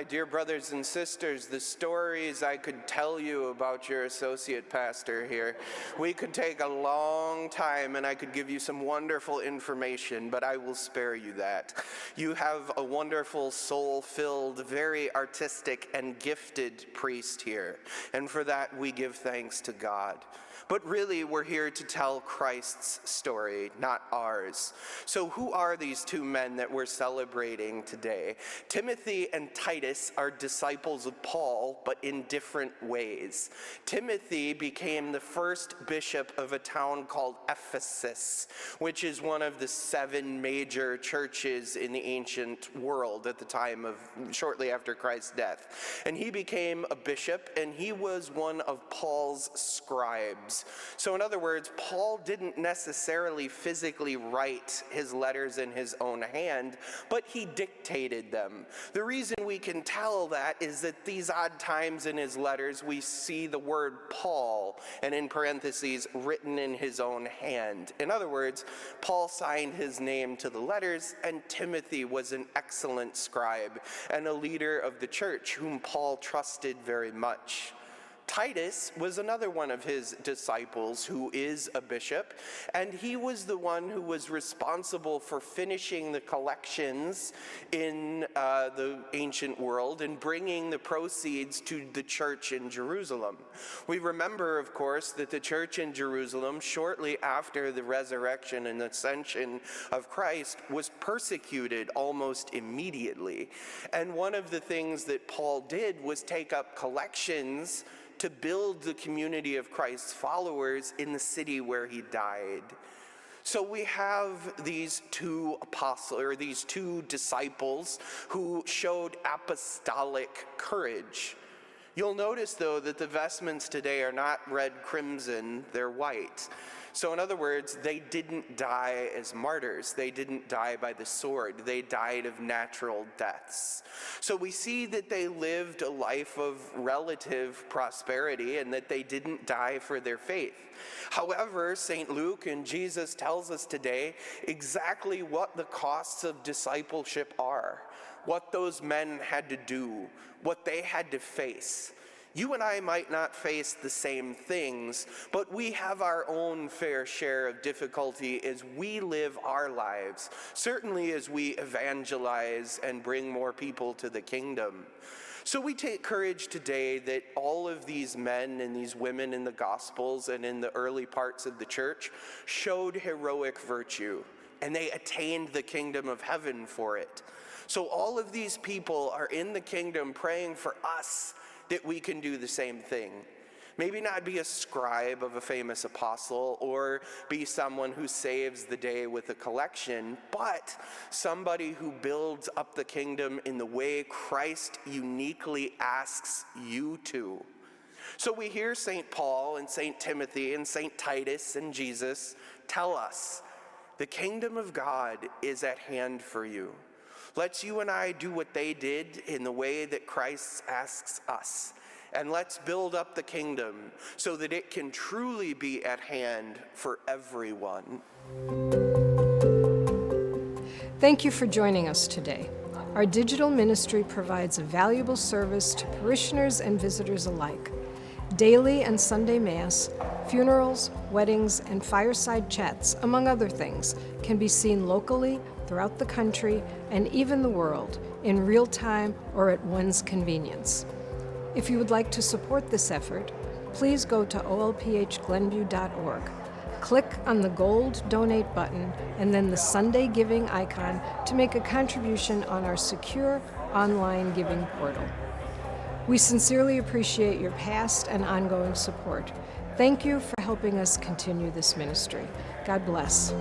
dear brothers and sisters, the stories I could tell you about your associate pastor here, we could take a long time and I could give you some wonderful information, but I will spare you that. You have a wonderful, soul-filled, very artistic and gifted priest here, and for that we give thanks to God. But really, we're here to tell Christ's story, not ours. So who are these two men that we're celebrating today? Timothy and Titus are disciples of Paul, but in different ways. Timothy became the first bishop of a town called Ephesus, which is one of the 7 major churches in the ancient world at the time of shortly after Christ's death. And he became a bishop, and he was one of Paul's scribes. So in other words, Paul didn't necessarily physically write his letters in his own hand, but he dictated them. The reason we can tell that is that these odd times in his letters, we see the word Paul, and in parentheses, written in his own hand. In other words, Paul signed his name to the letters, and Timothy was an excellent scribe and a leader of the church whom Paul trusted very much. Titus was another one of his disciples who is a bishop, and he was the one who was responsible for finishing the collections in the ancient world and bringing the proceeds to the church in Jerusalem. We remember, of course, that the church in Jerusalem, shortly after the resurrection and ascension of Christ, was persecuted almost immediately. And one of the things that Paul did was take up collections to build the community of Christ's followers in the city where he died. So we have these two disciples who showed apostolic courage. You'll notice, though, that the vestments today are not red crimson, they're white. So in other words, they didn't die as martyrs. They didn't die by the sword. They died of natural deaths. So we see that they lived a life of relative prosperity and that they didn't die for their faith. However, St. Luke and Jesus tells us today exactly what the costs of discipleship are, what those men had to do, what they had to face. You and I might not face the same things, but we have our own fair share of difficulty as we live our lives, certainly as we evangelize and bring more people to the kingdom. So we take courage today that all of these men and these women in the Gospels and in the early parts of the church showed heroic virtue, and they attained the kingdom of heaven for it. So all of these people are in the kingdom praying for us that we can do the same thing. Maybe not be a scribe of a famous apostle or be someone who saves the day with a collection, but somebody who builds up the kingdom in the way Christ uniquely asks you to. So we hear St. Paul and St. Timothy and St. Titus and Jesus tell us, the kingdom of God is at hand for you. Let's you and I do what they did in the way that Christ asks us. And let's build up the kingdom so that it can truly be at hand for everyone. Thank you for joining us today. Our digital ministry provides a valuable service to parishioners and visitors alike. Daily and Sunday Mass, funerals, weddings, and fireside chats, among other things, can be seen locally, throughout the country, and even the world, in real time or at one's convenience. If you would like to support this effort, please go to olphglenview.org. Click on the gold donate button and then the Sunday giving icon to make a contribution on our secure online giving portal. We sincerely appreciate your past and ongoing support. Thank you for helping us continue this ministry. God bless.